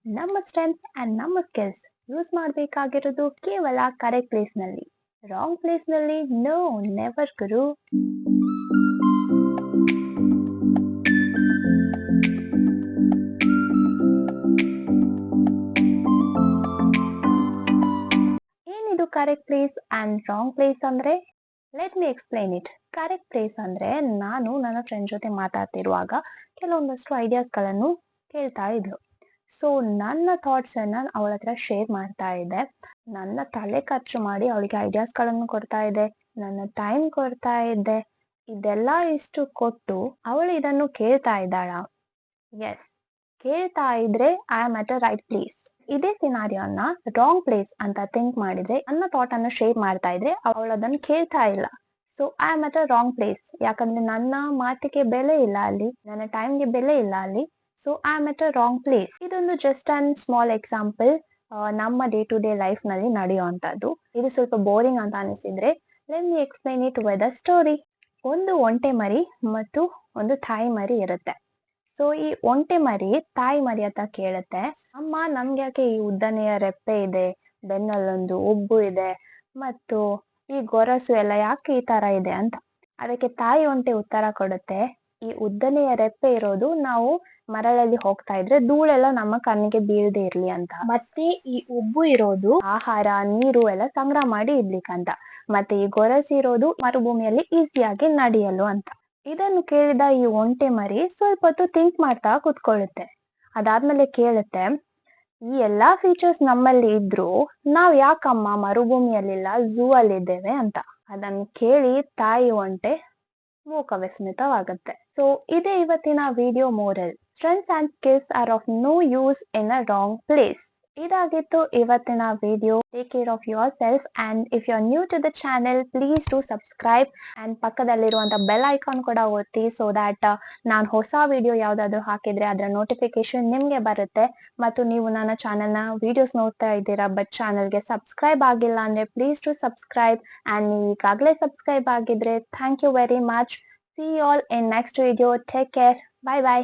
ನಮ್ಮ strength and ನಮ್ಮ skills use ಮಾಡಬೇಕಾಗಿರೋದು ಕೇವಲ ಕರೆಕ್ಟ್ ಪ್ಲೇಸ್ ನಲ್ಲಿ. ರಾಂಗ್ ಪ್ಲೇಸ್ ನಲ್ಲಿ ನೋ, ನೆವರ್ ಗುರು. ಏನಿದು correct place and wrong place ಅಂದ್ರೆ? Let me explain it. Correct place ಅಂದ್ರೆ, ನಾನು ನನ್ನ ಫ್ರೆಂಡ್ ಜೊತೆ ಮಾತಾಡ್ತಿರುವಾಗ ಕೆಲವೊಂದಷ್ಟು ಐಡಿಯಾಸ್ ಗಳನ್ನು ಕೇಳ್ತಾ ಇದ್ಲು. ಸೊ ನನ್ನ ಥಾಟ್ಸ್ ಅನ್ನ ಅವಳ ಹತ್ರ ಶೇರ್ ಮಾಡ್ತಾ ಇದ್ದೆ. ನನ್ನ ತಲೆ ಖರ್ಚು ಮಾಡಿ ಅವಳಿಗೆ ಐಡಿಯಾಸ್ ಗಳನ್ನು ಕೊಡ್ತಾ ಇದ್ದೆ, ನನ್ನ ಟೈಮ್ ಕೊಡ್ತಾ ಇದ್ದೆ. ಇದೆಲ್ಲ ಇಷ್ಟು ಕೊಟ್ಟು ಅವಳು ಇದನ್ನು ಕೇಳ್ತಾ ಇದ್ದಾಳ? ಎಸ್, ಕೇಳ್ತಾ ಇದ್ರೆ I am at a right place. ಇದೇ ಸಿನಾರಿಯೋನ ರಾಂಗ್ ಪ್ಲೇಸ್ ಅಂತ ಥಿಂಕ್ ಮಾಡಿದ್ರೆ, ನನ್ನ ಥಾಟ್ ಅನ್ನು ಶೇರ್ ಮಾಡ್ತಾ ಇದ್ರೆ ಅವಳು ಅದನ್ನು ಕೇಳ್ತಾ ಇಲ್ಲ. So I am at a wrong place. ಯಾಕಂದ್ರೆ ನನ್ನ ಮಾತಿಗೆ ಬೆಲೆ ಇಲ್ಲ ಅಲ್ಲಿ, ನನ್ನ ಟೈಮ್ಗೆ ಬೆಲೆ ಇಲ್ಲ ಅಲ್ಲಿ. So I am at a wrong place. ಇದೊಂದು ಜಸ್ಟ್ ಅನ್ ಸ್ಮಾಲ್ ಎಕ್ಸಾಂಪಲ್ ನಮ್ಮ ಡೇ ಟು ಡೇ ಲೈಫ್ ನಲ್ಲಿ ನಡೆಯುವಂತದ್ದು. ಇದು ಸ್ವಲ್ಪ ಬೋರಿಂಗ್ ಅಂತ ಅನಿಸಿದ್ರೆ let me explain it with a story. ಒಂದು ಒಂಟೆ ಮರಿ ಮತ್ತು ಒಂದು ತಾಯಿ ಮರಿ ಇರುತ್ತೆ. ಸೊ ಈ ಒಂಟೆ ಮರಿ ತಾಯಿ ಮರಿ ಹತ್ರ ಕೇಳುತ್ತೆ, ಅಮ್ಮ ನಮ್ಗೆ ಯಾಕೆ ಈ ಉದ್ದನೆಯ ರೆಪ್ಪೆ ಇದೆ, ಬೆನ್ನಲ್ಲೊಂದು ಉಬ್ಬು ಇದೆ, ಮತ್ತು ಈ ಗೊರಸು ಎಲ್ಲ ಯಾಕೆ ಈ ತರ ಇದೆ ಅಂತ. ಅದಕ್ಕೆ ತಾಯಿ ಒಂಟೆ ಉತ್ತರ ಕೊಡುತ್ತೆ, ಈ ಉದ್ದನೆಯ ರೆಪ್ಪೆ ಇರೋದು ನಾವು ಮರಳಲ್ಲಿ ಹೋಗ್ತಾ ಇದ್ರೆ ಧೂಳೆಲ್ಲ ನಮ್ಮ ಕಣ್ಣಿಗೆ ಬೀಳದೆ ಇರ್ಲಿ ಅಂತ. ಮತ್ತೆ ಈ ಉಬ್ಬು ಇರೋದು ಆಹಾರ ನೀರು ಎಲ್ಲ ಸಂಗ್ರಹ ಮಾಡಿ ಇಡ್ಲಿಕ್ಕಂತ. ಮತ್ತೆ ಈ ಗೊರಸು ಇರೋದು ಮರುಭೂಮಿಯಲ್ಲಿ ಈಸಿಯಾಗಿ ನಡೆಯಲು ಅಂತ. ಇದನ್ನು ಕೇಳಿದ ಈ ಒಂಟೆ ಮರಿ ಸ್ವಲ್ಪ ಹೊತ್ತು ಥಿಂಕ್ ಮಾಡ್ತಾ ಕುತ್ಕೊಳ್ಳುತ್ತೆ. ಅದಾದ್ಮೇಲೆ ಕೇಳುತ್ತೆ, ಈ ಎಲ್ಲಾ ಫೀಚರ್ಸ್ ನಮ್ಮಲ್ಲಿ ಇದ್ರು ನಾವ್ ಯಾಕಮ್ಮ ಮರುಭೂಮಿಯಲ್ಲಿಲ್ಲ, ಝೂ ಅಲ್ಲಿ ಇದ್ದೇವೆ ಅಂತ. ಅದನ್ನು ಕೇಳಿ ತಾಯಿ ಒಂಟೆ ಮೂಕ ವಿಸ್ಮಿತವಾಗುತ್ತೆ. ಸೊ ಇದೇ ಇವತ್ತಿನ video moral. Strengths and skills are of no use in a wrong place. ಇದಾಗಿತ್ತು ಇವತ್ತಿನ video. Take care of yourself and if you are new to the channel please to subscribe and ಪಕ್ಕದಲ್ಲಿರುವಂತ bell icon ಕೂಡ ಒತ್ತಿ, so that ನಾನು ಹೊಸ video ಯಾವ್ದಾದ್ರು ಹಾಕಿದ್ರೆ ಅದರ ನೋಟಿಫಿಕೇಶನ್ ನಿಮ್ಗೆ ಬರುತ್ತೆ. ಮತ್ತು ನೀವು ನನ್ನ ಚಾನೆಲ್ ನ ವಿಡಿಯೋಸ್ ನೋಡ್ತಾ ಇದ್ದೀರಾ ಬಟ್ ಚಾನೆಲ್ಗೆ ಸಬ್ಸ್ಕ್ರೈಬ್ ಆಗಿಲ್ಲ ಅಂದ್ರೆ ಪ್ಲೀಸ್ ಟು ಸಬ್ಸ್ಕ್ರೈಬ್. ಅಂಡ್ ನೀವು ಈಗಾಗಲೇ ಸಬ್ಸ್ಕ್ರೈಬ್ ಆಗಿದ್ರೆ thank you very much. See you all in next video. Take care. Bye bye.